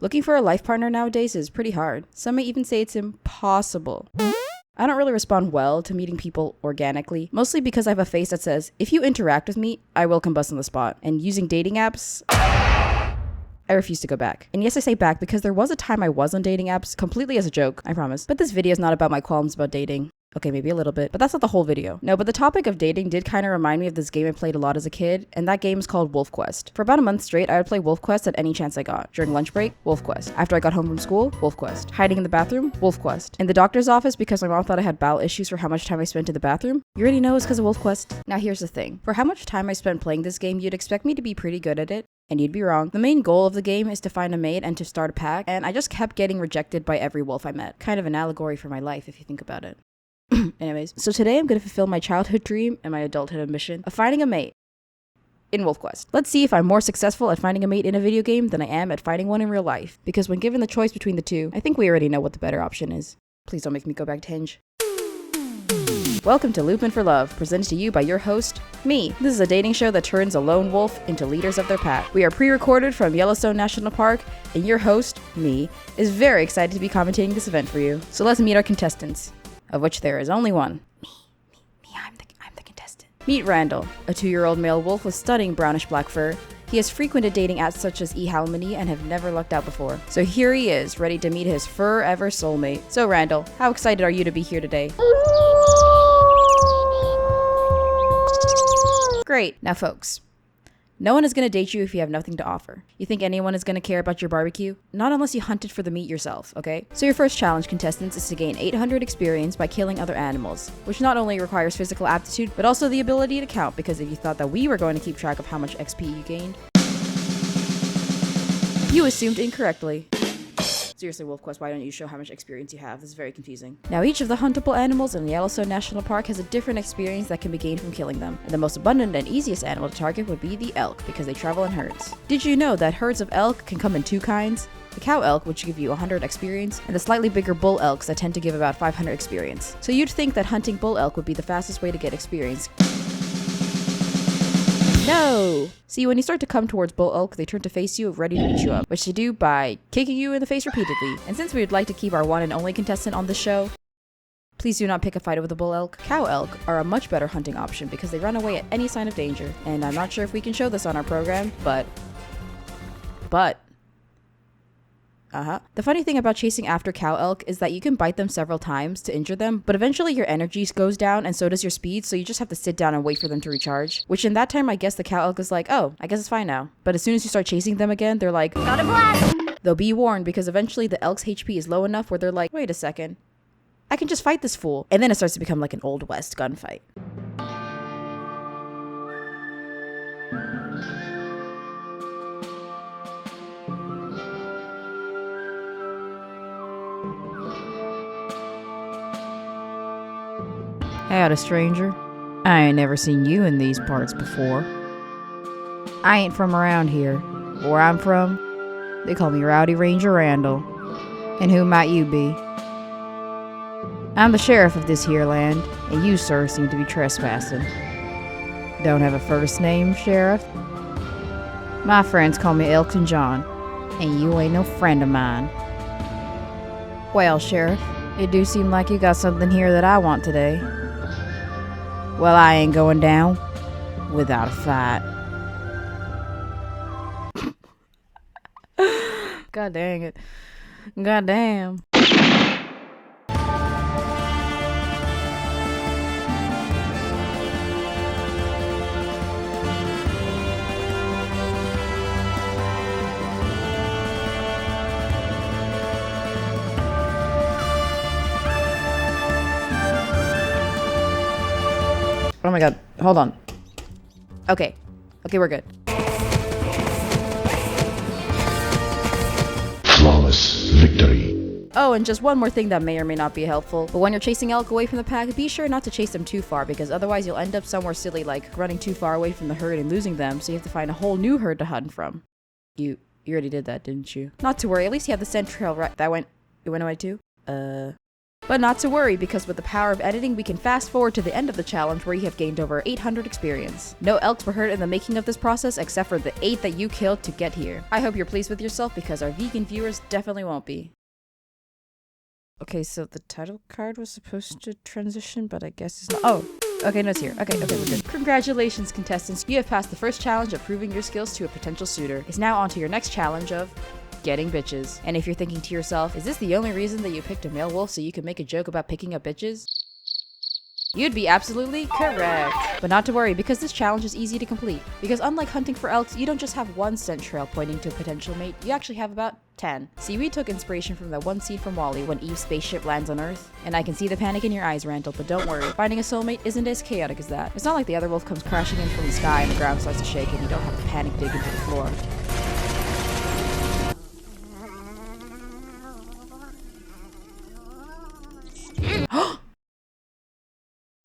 Looking for a life partner nowadays is pretty hard. Some may even say it's impossible. I don't really respond well to meeting people organically, mostly because I have a face that says, if you interact with me, I will combust on the spot. And using dating apps, I refuse to go back. And yes, I say back because there was a time I was on dating apps, completely as a joke, I promise. But this video is not about my qualms about dating. Okay, maybe a little bit, but that's not the whole video. No, but the topic of dating did kind of remind me of this game I played a lot as a kid, and that game is called Wolf Quest. For about a month straight, I would play Wolf Quest at any chance I got. During lunch break, Wolf Quest. After I got home from school, Wolf Quest. Hiding in the bathroom, Wolf Quest. In the doctor's office because my mom thought I had bowel issues for how much time I spent in the bathroom, you already know it's because of Wolf Quest. Now here's the thing. For how much time I spent playing this game, you'd expect me to be pretty good at it. And you'd be wrong. The main goal of the game is to find a mate and to start a pack, and I just kept getting rejected by every wolf I met. Kind of an allegory for my life if you think about it. Anyways, so today I'm going to fulfill my childhood dream and my adulthood ambition of finding a mate in Wolf Quest. Let's see if I'm more successful at finding a mate in a video game than I am at finding one in real life, because when given the choice between the two, I think we already know what the better option is. Please don't make me go back to Hinge. Welcome to Loopman for Love, presented to you by your host, me. This is a dating show that turns a lone wolf into leaders of their pack. We are pre-recorded from Yellowstone National Park, and your host, me, is very excited to be commentating this event for you. So let's meet our contestants, of which there is only one. Me, I'm the contestant. Meet Randall, a 2-year-old male wolf with stunning brownish-black fur. He has frequented dating apps such as eHowmany and have never lucked out before. So here he is, ready to meet his forever soulmate. So Randall, how excited are you to be here today? Great. Now folks, no one is going to date you if you have nothing to offer. You think anyone is going to care about your barbecue? Not unless you hunted for the meat yourself, okay? So your first challenge, contestants, is to gain 800 experience by killing other animals, which not only requires physical aptitude, but also the ability to count, because if you thought that we were going to keep track of how much XP you gained, you assumed incorrectly. Seriously, Wolf Quest, why don't you show how much experience you have? This is very confusing. Now, each of the huntable animals in Yellowstone National Park has a different experience that can be gained from killing them. And the most abundant and easiest animal to target would be the elk, because they travel in herds. Did you know that herds of elk can come in 2 kinds? The cow elk, which give you 100 experience, and the slightly bigger bull elks that tend to give about 500 experience. So you'd think that hunting bull elk would be the fastest way to get experience. No! See, when you start to come towards bull elk, they turn to face you, ready to beat you up, which they do by kicking you in the face repeatedly. And since we would like to keep our one and only contestant on this show, please do not pick a fight with a bull elk. Cow elk are a much better hunting option because they run away at any sign of danger. And I'm not sure if we can show this on our program, but the funny thing about chasing after cow elk is that you can bite them several times to injure them, but eventually your energy goes down and so does your speed, so you just have to sit down and wait for them to recharge. Which in that time, I guess the cow elk is like, oh, I guess it's fine now. But as soon as you start chasing them again, they're like, got a blast! They'll be warned because eventually the elk's HP is low enough where they're like, wait a second, I can just fight this fool. And then it starts to become like an Old West gunfight. Howdy, stranger. I ain't never seen you in these parts before. I ain't from around here. Where I'm from, they call me Rowdy Ranger Randall. And who might you be? I'm the sheriff of this here land, and you, sir, seem to be trespassing. Don't have a first name, Sheriff? My friends call me Elton John, and you ain't no friend of mine. Well, Sheriff, it do seem like you got something here that I want today. Well, I ain't going down without a fight. God dang it. God damn. Oh my god, hold on. Okay, we're good. Flawless victory. Oh, and just one more thing that may or may not be helpful. But when you're chasing elk away from the pack, be sure not to chase them too far, because otherwise you'll end up somewhere silly like running too far away from the herd and losing them, so you have to find a whole new herd to hunt from. You already did that, didn't you? Not to worry, at least you have the scent trail right. It went away too? But not to worry, because with the power of editing, we can fast forward to the end of the challenge where you have gained over 800 experience. No elks were hurt in the making of this process except for the 8 that you killed to get here. I hope you're pleased with yourself because our vegan viewers definitely won't be. Okay, so the title card was supposed to transition, but I guess it's not. Oh, okay, no, it's here. Okay, we're good. Congratulations, contestants. You have passed the first challenge of proving your skills to a potential suitor. It's now on to your next challenge of getting bitches. And if you're thinking to yourself, is this the only reason that you picked a male wolf so you could make a joke about picking up bitches? You'd be absolutely correct. But not to worry, because this challenge is easy to complete. Because unlike hunting for elks, you don't just have one scent trail pointing to a potential mate, you actually have about 10. See, we took inspiration from that one scene from WALL-E when Eve's spaceship lands on Earth. And I can see the panic in your eyes, Randall, but don't worry. Finding a soulmate isn't as chaotic as that. It's not like the other wolf comes crashing in from the sky and the ground starts to shake and you don't have to panic dig into the floor.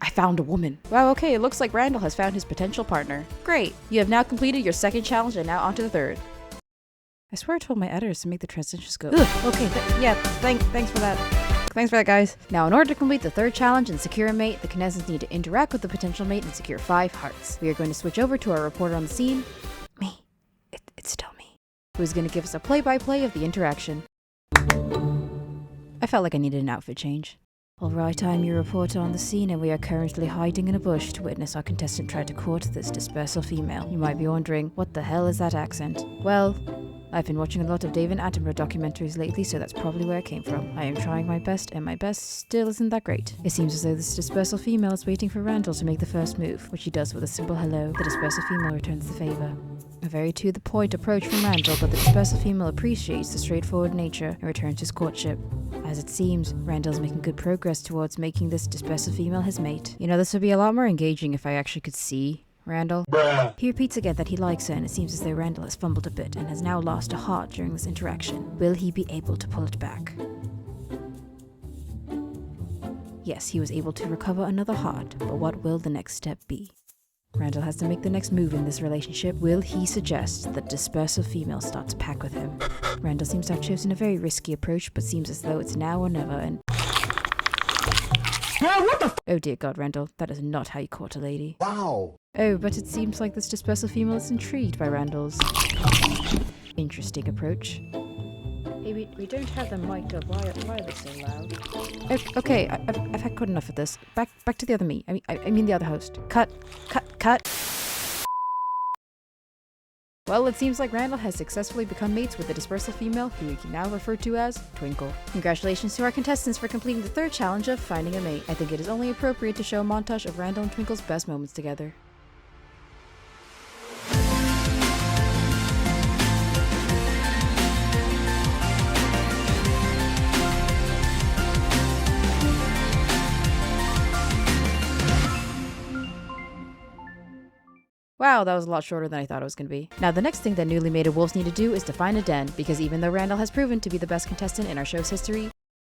I found a woman. Wow, okay, it looks like Randall has found his potential partner. Great, you have now completed your second challenge and now on to the third. I swear I told my editors to make the transitions go. Ugh, okay, thanks for that. Thanks for that, guys. Now, in order to complete the third challenge and secure a mate, the contestants need to interact with the potential mate and secure 5 hearts. We are going to switch over to our reporter on the scene. Me. It's still me. Who is going to give us a play-by-play of the interaction. I felt like I needed an outfit change. Alright, I'm your reporter on the scene, and we are currently hiding in a bush to witness our contestant try to court this dispersal female. You might be wondering, what the hell is that accent? Well, I've been watching a lot of David Attenborough documentaries lately, so that's probably where it came from. I am trying my best, and my best still isn't that great. It seems as though this dispersal female is waiting for Randall to make the first move, which he does with a simple hello. The dispersal female returns the favor. A very to-the-point approach from Randall, but the dispersal female appreciates the straightforward nature and returns his courtship. As it seems, Randall's making good progress towards making this dispersal female his mate. You know, this would be a lot more engaging if I actually could see Randall. Bruh. He repeats again that he likes her, and it seems as though Randall has fumbled a bit and has now lost a heart during this interaction. Will he be able to pull it back? Yes, he was able to recover another heart, but what will the next step be? Randall has to make the next move in this relationship. Will he suggest that dispersal female starts pack with him? Randall seems to have chosen a very risky approach, but seems as though it's now or never, and... Oh dear God, Randall, that is not how you court a lady. Wow. Oh, but it seems like this dispersal female is intrigued by Randall's interesting approach. Hey, we don't have them mic'd up. Why are they so loud? Okay, I've had good enough of this. Back to the other me. I mean the other host. Cut. Well, it seems like Randall has successfully become mates with the dispersal female, who we can now refer to as Twinkle. Congratulations to our contestants for completing the third challenge of finding a mate. I think it is only appropriate to show a montage of Randall and Twinkle's best moments together. Wow, that was a lot shorter than I thought it was going to be. Now, the next thing that newly mated wolves need to do is to find a den, because even though Randall has proven to be the best contestant in our show's history,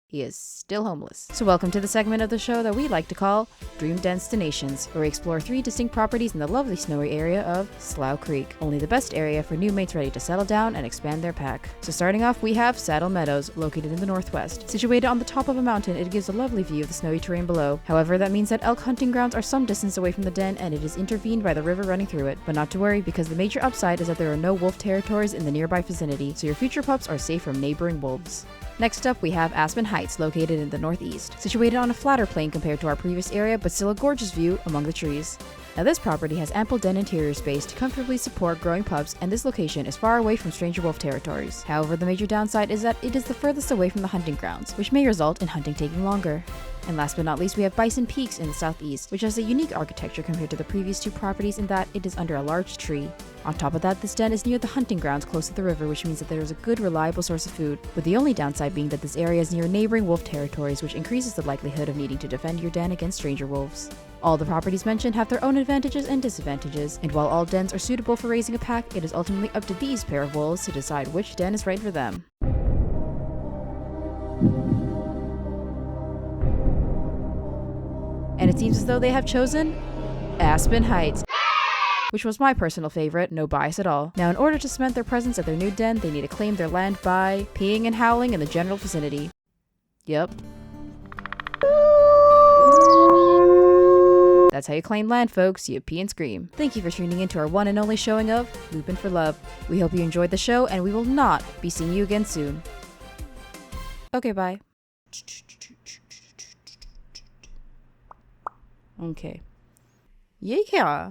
he is still homeless. So welcome to the segment of the show that we like to call Dream Destinations, where we explore 3 distinct properties in the lovely snowy area of Slough Creek. Only the best area for new mates ready to settle down and expand their pack. So starting off, we have Saddle Meadows, located in the northwest. Situated on the top of a mountain, it gives a lovely view of the snowy terrain below. However, that means that elk hunting grounds are some distance away from the den, and it is intervened by the river running through it. But not to worry, because the major upside is that there are no wolf territories in the nearby vicinity, so your future pups are safe from neighboring wolves. Next up, we have Aspen Heights, located in the northeast. Situated on a flatter plane compared to our previous area, but still a gorgeous view among the trees. Now, this property has ample den interior space to comfortably support growing pups, and this location is far away from stranger wolf territories. However, the major downside is that it is the furthest away from the hunting grounds, which may result in hunting taking longer. And last but not least, we have Bison Peaks in the southeast, which has a unique architecture compared to the previous 2 properties in that it is under a large tree. On top of that, this den is near the hunting grounds close to the river, which means that there is a good, reliable source of food, with the only downside being that this area is near neighboring wolf territories, which increases the likelihood of needing to defend your den against stranger wolves. All the properties mentioned have their own advantages and disadvantages, and while all dens are suitable for raising a pack, it is ultimately up to these pair of wolves to decide which den is right for them. And it seems as though they have chosen Aspen Heights, which was my personal favorite, no bias at all. Now, in order to cement their presence at their new den, they need to claim their land by peeing and howling in the general vicinity. Yep. That's how you claim land, folks. You pee and scream. Thank you for tuning in to our one and only showing of Lupin for Love. We hope you enjoyed the show, and we will not be seeing you again soon. Okay, bye. Okay. Yeah.